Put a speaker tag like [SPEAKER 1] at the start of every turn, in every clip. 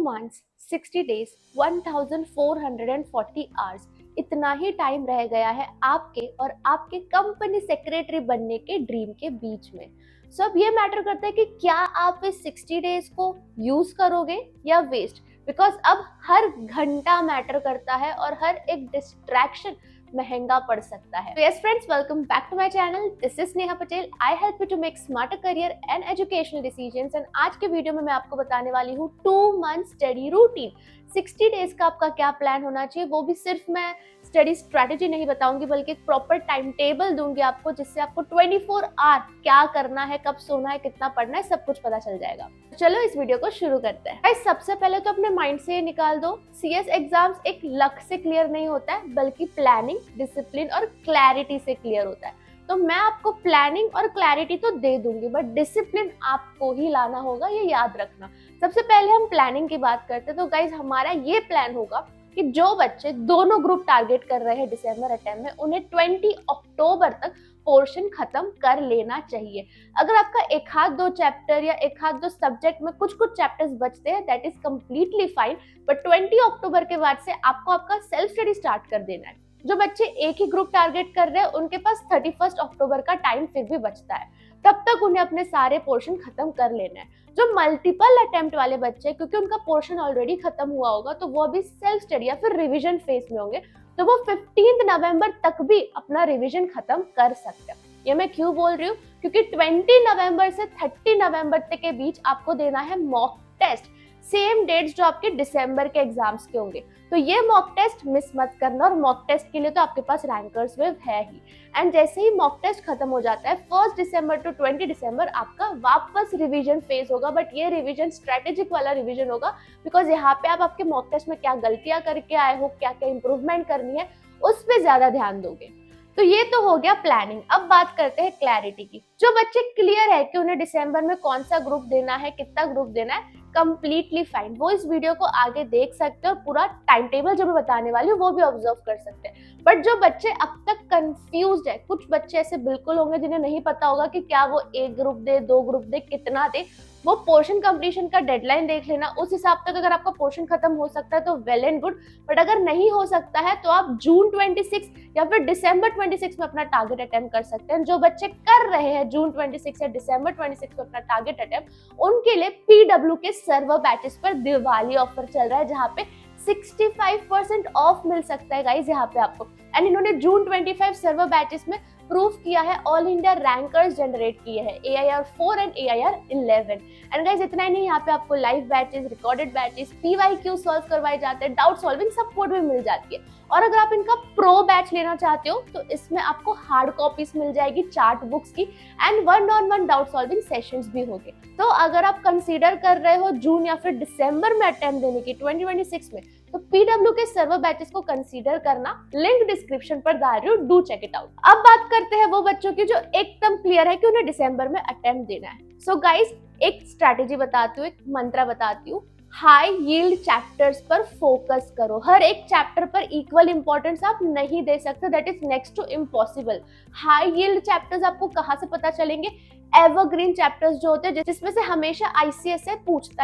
[SPEAKER 1] months, 60 days, 1440 hours, इतना ही time रह गया है आपके और आपके कंपनी सेक्रेटरी बनने के ड्रीम के बीच में। सो अब ये मैटर करता है कि क्या आप इस 60 डेज को यूज करोगे या वेस्ट, बिकॉज अब हर घंटा मैटर करता है और हर एक डिस्ट्रैक्शन महंगा पड़ सकता है। Yes friends, welcome back to my channel. This is Neha Patel. I help you to make smarter career and educational decisions. And आज के वीडियो में मैं आपको बताने वाली हूँ 2 मंथ स्टडी रूटीन। 60 डेज का आपका क्या प्लान होना चाहिए, वो भी सिर्फ मैं स्टडी स्ट्रेटेजी नहीं बताऊंगी बल्कि एक प्रॉपर टाइम टेबल दूंगी आपको, जिससे आपको 24 आवर क्या करना है, कब सोना है, कितना पढ़ना है, सब कुछ पता चल जाएगा। चलो इस वीडियो को शुरू करते हैं। गाइस, सबसे पहले तो अपने माइंड से निकाल दो, सीएस एग्जाम्स एक लक से क्लियर नहीं होता है बल्कि प्लानिंग, डिसिप्लिन और क्लैरिटी से क्लियर होता है। तो मैं आपको प्लानिंग और क्लैरिटी तो दे दूंगी, बट डिसिप्लिन आपको ही लाना होगा, ये याद रखना। सबसे पहले हम प्लानिंग की बात करते हैं। तो गाइज, हमारा ये प्लान होगा कि जो बच्चे दोनों ग्रुप टारगेट कर रहे हैं दिसंबर अटेम्प्ट में, उन्हें 20 अक्टूबर तक पोर्शन खत्म कर लेना चाहिए। अगर आपका एक हाथ दो चैप्टर या एक हाथ दो सब्जेक्ट में कुछ चैप्टर्स बचते हैं, that is completely fine, but 20 अक्टूबर के बाद से आपको आपका सेल्फ स्टडी स्टार्ट कर देना है। जो बच्चे एक ही ग्रुप टारगेट कर रहे हैं, उनके पास 31 अक्टूबर का टाइम फिर भी बचता है, तब तक उन्हें अपने सारे पोर्शन खत्म कर लेना है। जो मल्टीपल अटेम्प्ट वाले बच्चे, क्योंकि उनका पोर्शन ऑलरेडी खत्म हुआ होगा, तो वो अभी सेल्फ स्टडी या फिर रिवीजन फेज में होंगे, तो वो 15 नवंबर तक भी अपना रिवीजन खत्म कर सकते हैं। ये मैं क्यों बोल रही हूँ, क्योंकि 20 नवंबर से 30 नवंबर तक के बीच आपको देना है मॉक टेस्ट, सेम डेट्स जो आपके दिसंबर के एग्जाम्स के होंगे। तो ये मॉक टेस्ट मिस मत करना, और मॉक टेस्ट के लिए तो आपके पास रैंकर्स वेव है ही। एंड जैसे ही मॉक टेस्ट खत्म हो जाता है, 1 दिसंबर टू 20 दिसंबर आपका वापस रिवीजन फेज होगा, बट ये रिवीजन स्ट्रेटेजिक वाला रिवीजन होगा, बिकॉज यहाँ पे आप आपके मॉक टेस्ट में क्या गलतियां करके आए हो, क्या क्या इंप्रूवमेंट करनी है, उस पर ज्यादा ध्यान दोगे। तो ये तो हो गया प्लानिंग। अब बात करते हैं क्लैरिटी की। जो बच्चे क्लियर है कि उन्हें दिसंबर में कौन सा ग्रुप देना है, कितना ग्रुप देना है, कंप्लीटली फाइन, वो इस वीडियो को आगे देख सकते हैं और पूरा टाइम टेबल जो मैं बताने वाली हूँ वो भी ऑब्जर्व कर सकते हैं। बट जो बच्चे अब तक कंफ्यूज्ड है, कुछ बच्चे ऐसे बिल्कुल होंगे जिन्हें नहीं पता होगा कि क्या वो एक ग्रुप दे, 2 ग्रुप दे, कितना दे, वो पोर्शन कंप्लीशन का डेडलाइन देख लेना। उस हिसाब तक अगर आपका पोर्शन खत्म हो सकता है तो वेल एंड गुड, बट अगर नहीं हो सकता है तो आप जून 26 या फिर दिसंबर 26 में अपना टारगेट अटेम्प्ट कर सकते हैं। जो बच्चे कर रहे हैं जून 26 या दिसंबर 26 में अपना टारगेट अटेम्प्ट, उनके लिए पीडब्ल्यू के सर्वर बैचेस पर दिवाली ऑफर चल रहा है, जहाँ पे 65% ऑफ मिल सकता है गाइज यहाँ पे आपको। एंड इन्होंने जून 25 सर्वर बैचेस में प्रूफ किया है, ऑल इंडिया रैंकर्स जनरेट किए हैं, AIR4 and AIR11। And guys, इतना ही नहीं, यहाँ पे आपको live batches, recorded batches, PYQ solve करवाए जाते हैं, डाउट सॉल्विंग सपोर्ट भी मिल जाती है। और अगर आप इनका प्रो बैच लेना चाहते हो तो इसमें आपको हार्ड कॉपीज मिल जाएगी चार्ट बुक्स की, and 1-on-1 doubt solving sessions भी होंगे। तो अगर आप कंसीडर कर रहे हो जून या फिर दिसंबर में अटेम्प्ट देने की 2026 में, तो पीडब्ल्यू के सर्वर बैचेस को कंसीडर करना। लिंक डिस्क्रिप्शन पर डाल रही हूँ, डू चेक इट आउट। अब बात करते हैं वो बच्चों की जो एकदम क्लियर है कि उन्हें दिसंबर में अटेम्प्ट देना है। सो गाइस, एक स्ट्रैटेजी बताती हूँ, एक मंत्र बताती हूँ। हाई यील्ड चैप्टर्स पर फोकस करो। हर एक चैप्टर पर इक्वल इंपॉर्टेंस आप नहीं दे सकते, that is next to impossible. High yield chapters आपको कहाँ से पता चलेंगे? एवरग्रीन चैप्टर्स जो होते हैं, जिसमें से हमेशा ICSE पूछता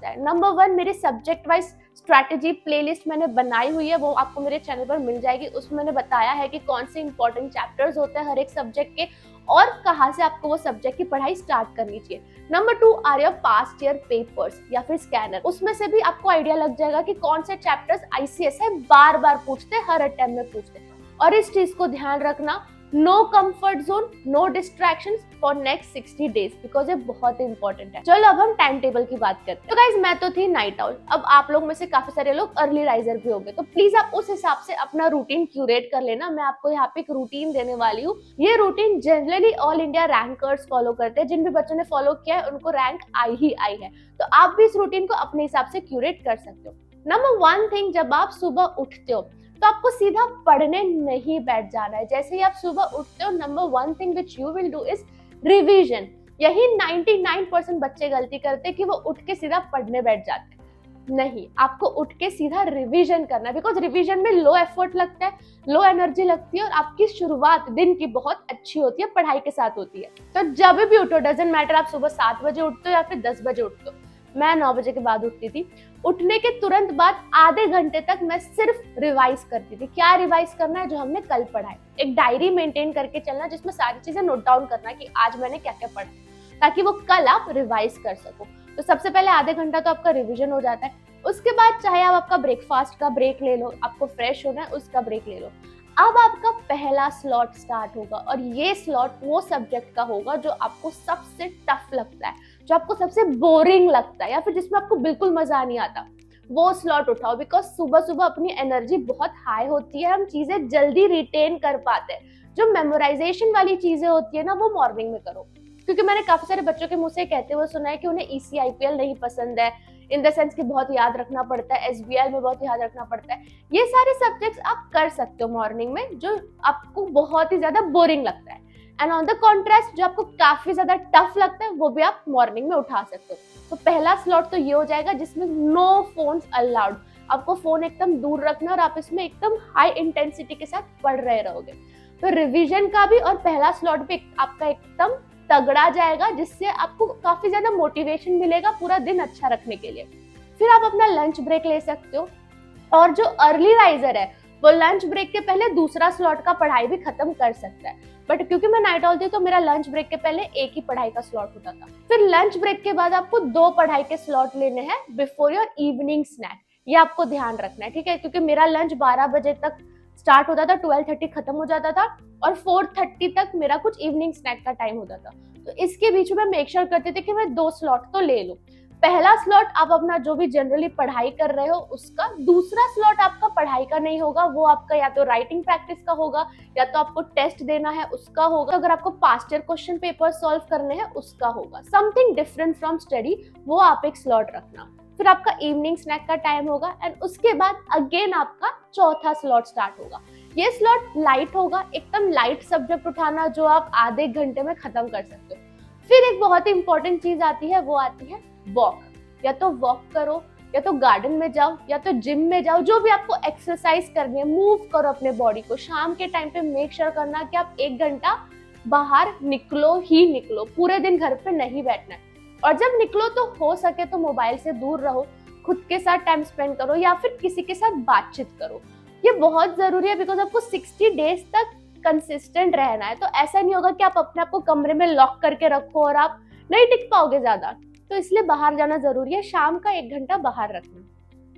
[SPEAKER 1] है। नंबर 1 मेरी सब्जेक्ट वाइज स्ट्रैटेजी प्लेलिस्ट मैंने बनाई हुई है, वो आपको मेरे चैनल पर मिल जाएगी। उसमें मैंने बताया है कि कौन से इंपॉर्टेंट चैप्टर्स होते हैं हर एक सब्जेक्ट के, और कहाँ से आपको वो सब्जेक्ट की पढ़ाई स्टार्ट करनी चाहिए। Number 2 are your past year papers या फिर स्कैनर। उसमें से भी आपको आइडिया लग जाएगा कि कौन से चैप्टर्स ICSE बार बार पूछते हैं, हर अटेम्प्ट में पूछते हैं। और इस चीज को ध्यान रखना, no comfort zone, no distractions for next 60 days, because ये बहुत इंपॉर्टेंट है। चलो अब हम टाइम टेबल की बात करते हैं। तो गाइज, मैं तो थी नाइट आउल, अब आप लोग में से काफी सारे लोग अर्ली राइजर भी होंगे, तो प्लीज आप उस हिसाब से अपना रूटीन क्यूरेट कर लेना। मैं आपको यहाँ पे एक रूटीन देने वाली हूँ। ये routine generally all India rankers follow करते हैं, जिन भी बच्चों ने फॉलो किया है उनको रैंक आई है। तो आप भी इस रूटीन को अपने हिसाब से क्यूरेट कर सकते हो। नंबर 1 थिंग, जब आप सुबह उठते हो तो आपको सीधा पढ़ने नहीं बैठ जाना है। जैसे ही आप सुबह उठते हो, number 1 thing which you will do is revision. यही 99% बच्चे गलती करते हैं कि वो उठ के सीधा पढ़ने बैठ जाते हैं। नहीं, आपको उठ के सीधा रिवीजन करना है, बिकॉज रिवीजन में लो एफर्ट लगता है, लो एनर्जी लगती है, और आपकी शुरुआत दिन की बहुत अच्छी होती है, पढ़ाई के साथ होती है। तो जब भी उठो, डजंट मैटर आप सुबह 7 बजे उठते हो या फिर 10 बजे उठते हो, मैं 9 बजे के बाद उठती थी। उठने के तुरंत बाद आधे घंटे तक मैं सिर्फ रिवाइज करती थी। क्या रिवाइज करना है? जो हमने कल पढ़ा है। एक डायरी मेंटेन करके चलना जिसमें सारी चीजें नोट डाउन करना कि आज मैंने क्या क्या पढ़ा, ताकि वो कल आप रिवाइज कर सको। तो सबसे पहले आधे घंटा तो आपका रिविजन हो जाता है। उसके बाद चाहे आप आपका ब्रेकफास्ट का ब्रेक ले लो, आपको फ्रेश होना है उसका ब्रेक ले लो। अब आपका पहला स्लॉट स्टार्ट होगा और ये स्लॉट वो सब्जेक्ट का होगा जो आपको सबसे टफ लगता है, जो आपको सबसे बोरिंग लगता है, या फिर जिसमें आपको बिल्कुल मजा नहीं आता। वो स्लॉट उठाओ, बिकॉज सुबह सुबह अपनी एनर्जी बहुत हाई होती है, हम चीजें जल्दी रिटेन कर पाते हैं। जो मेमोराइजेशन वाली चीजें होती है ना, वो मॉर्निंग में करो। क्योंकि मैंने काफी सारे बच्चों के मुंह से कहते हुए सुना है कि उन्हें ECIPL नहीं पसंद है, इन द सेंस कि बहुत याद रखना पड़ता है, SBL में बहुत याद रखना पड़ता है। ये सारे सब्जेक्ट्स आप कर सकते हो मॉर्निंग में, जो आपको बहुत ही ज्यादा बोरिंग लगता है। एंड ऑन द कॉन्ट्रास्ट, जो आपको काफी ज्यादा टफ लगता है, वो भी आप मॉर्निंग में उठा सकते हो। तो पहला स्लॉट तो ये हो जाएगा जिसमें नो फोन्स अलाउड। आपको फोन एकदम दूर रखना और आप इसमें एकदम हाई इंटेंसिटी के साथ पढ़ रहे रहोगे। तो रिविजन का भी और पहला स्लॉट भी आपका एकदम तगड़ा जाएगा, जिससे आपको काफी ज्यादा मोटिवेशन मिलेगा पूरा दिन अच्छा रखने के लिए। फिर आप अपना लंच ब्रेक ले सकते हो, और जो अर्ली राइजर है वो लंच ब्रेक के पहले दूसरा स्लॉट का पढ़ाई भी खत्म कर सकता है। बट क्योंकि मैं नाइट ऑल थी तो मेरा लंच ब्रेक के पहले एक ही पढ़ाई का स्लॉट होता था। फिर लंच ब्रेक के बाद आपको 2 पढ़ाई के स्लॉट लेने हैं बिफोर योर इवनिंग स्नैक। ये आपको ध्यान रखना है, ठीक है? क्योंकि मेरा लंच 12 बजे तक स्टार्ट होता था, 12:30 खत्म हो जाता था, और 4:30 तक मेरा कुछ इवनिंग स्नैक का टाइम होता था। तो इसके बीच में मेक श्योर करते थे कि मैं 2 स्लॉट तो ले लूं। पहला स्लॉट आप अपना जो भी जनरली पढ़ाई कर रहे हो उसका, दूसरा स्लॉट आपका पढ़ाई का नहीं होगा, वो आपका या तो राइटिंग प्रैक्टिस का होगा, या तो आपको टेस्ट देना है उसका होगा, अगर आपको past year question paper solve करने हैं उसका होगा। समथिंग डिफरेंट फ्रॉम स्टडी, वो आप एक स्लॉट रखना। फिर आपका इवनिंग स्नैक का टाइम होगा, एंड उसके बाद अगेन आपका चौथा स्लॉट स्टार्ट होगा। ये स्लॉट लाइट होगा, एकदम लाइट सब्जेक्ट उठाना जो आप आधे घंटे में खत्म कर सकते हो। फिर एक बहुत ही इंपॉर्टेंट चीज आती है, वो आती है वॉक। या तो वॉक करो, या तो गार्डन में जाओ, या तो जिम में जाओ, जो भी आपको एक्सरसाइज करनी है, मूव करो अपने बॉडी को। शाम के टाइम पे मेक श्योर करना कि आप 1 घंटा बाहर निकलो ही निकलो, पूरे दिन घर पे नहीं बैठना है। और जब निकलो तो हो सके तो मोबाइल से दूर रहो, खुद के साथ टाइम स्पेंड करो, या फिर किसी के साथ बातचीत करो। ये बहुत जरूरी है, बिकॉज आपको 60 डेज तक कंसिस्टेंट रहना है। तो ऐसा नहीं होगा कि आप अपने आप को कमरे में लॉक करके रखो और आप नहीं टिक पाओगे ज्यादा। तो इसलिए बाहर जाना जरूरी है, शाम का 1 घंटा बाहर रखना।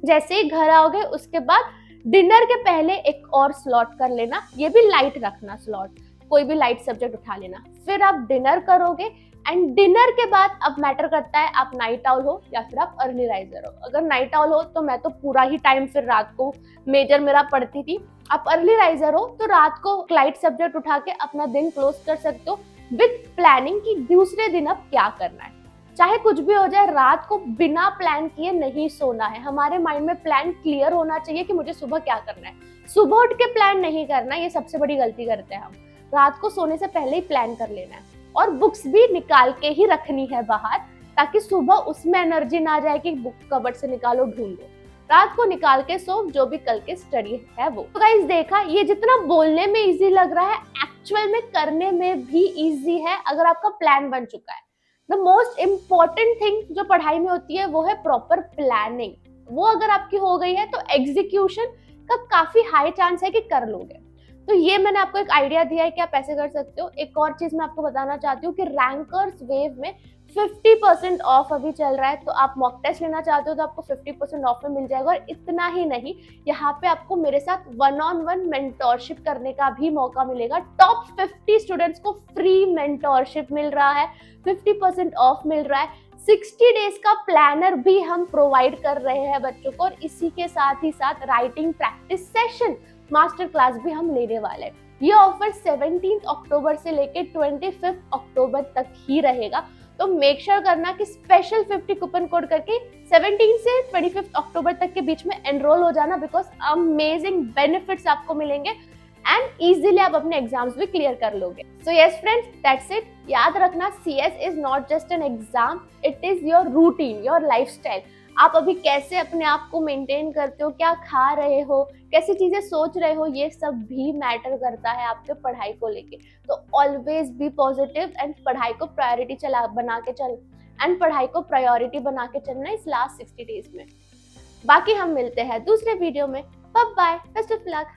[SPEAKER 1] जैसे ही घर आओगे उसके बाद डिनर के पहले एक और स्लॉट कर लेना, ये भी लाइट रखना स्लॉट, कोई भी लाइट सब्जेक्ट उठा लेना। फिर आप डिनर करोगे, एंड डिनर के बाद अब मैटर करता है आप नाइट आउल हो या फिर आप अर्ली राइजर हो। अगर नाइट आउल हो तो मैं तो पूरा ही टाइम फिर रात को मेजर मेरा पढ़ती थी। आप अर्ली राइजर हो तो रात को लाइट सब्जेक्ट उठा के अपना दिन क्लोज कर सकते हो विद प्लानिंग कि दूसरे दिन अब क्या करना है। चाहे कुछ भी हो जाए, रात को बिना प्लान किए नहीं सोना है। हमारे माइंड में प्लान क्लियर होना चाहिए कि मुझे सुबह क्या करना है। सुबह उठ के प्लान नहीं करना, ये सबसे बड़ी गलती करते हैं हम। रात को सोने से पहले ही प्लान कर लेना है, और बुक्स भी निकाल के ही रखनी है बाहर, ताकि सुबह उसमें एनर्जी ना जाए कि बुक कबर्ड से निकालो ढूंढो। रात को निकाल के सो, जो भी कल के स्टडी है वो। तो गाइस देखा, ये जितना बोलने में इजी लग रहा है, एक्चुअल में करने में भी इजी है अगर आपका प्लान बन चुका है। द मोस्ट इम्पॉर्टेंट थिंग जो पढ़ाई में होती है वो है प्रॉपर प्लानिंग। वो अगर आपकी हो गई है तो एग्जीक्यूशन का काफी हाई चांस है कि कर लोगे। तो ये मैंने आपको एक आइडिया दिया है कि आप ऐसे कर सकते हो। एक और चीज मैं आपको बताना चाहती हूँ कि रैंकर्स वेव में 50% ऑफ अभी चल रहा है, तो आप मॉक टेस्ट लेना चाहते हो तो आपको 50% ऑफ में मिल जाएगा। और इतना ही नहीं, यहाँ पे आपको मेरे साथ 1-on-1 मेंटोरशिप करने का भी मौका मिलेगा। टॉप 50 स्टूडेंट्स को फ्री मेंटोरशिप मिल रहा है, 50% ऑफ मिल रहा है। 60 डेज का प्लानर भी हम प्रोवाइड कर रहे हैं बच्चों को, और इसी के साथ ही साथ writing practice session master class भी हम लेने वाले हैं। ये ऑफर 17 अक्टूबर से लेके 25 अक्टूबर तक ही रहेगा। तो मेक श्योर करना कि स्पेशल 50 कूपन कोड करके 17 से 25 अक्टूबर तक के बीच में एनरोल हो जाना, बिकॉज अमेजिंग बेनिफिट्स आपको मिलेंगे एंड इजीली आप अपने एग्जाम्स भी क्लियर कर लोगे। So yes friends, that's it. याद रखना, CS is not just an exam, it is your routine, your lifestyle. आप अभी कैसे अपने आप को मेंटेन करते हो, क्या खा रहे हो, कैसी चीजें सोच रहे हो, ये सब भी मैटर करता है आपके पढ़ाई को लेके। तो ऑलवेज बी पॉजिटिव एंड पढ़ाई को प्रायोरिटी बना के चल। एंड पढ़ाई को प्रायोरिटी बना के चलना इस लास्ट 60 डेज में। बाकी हम मिलते हैं दूसरे वीडियो में। Bye bye, best of luck.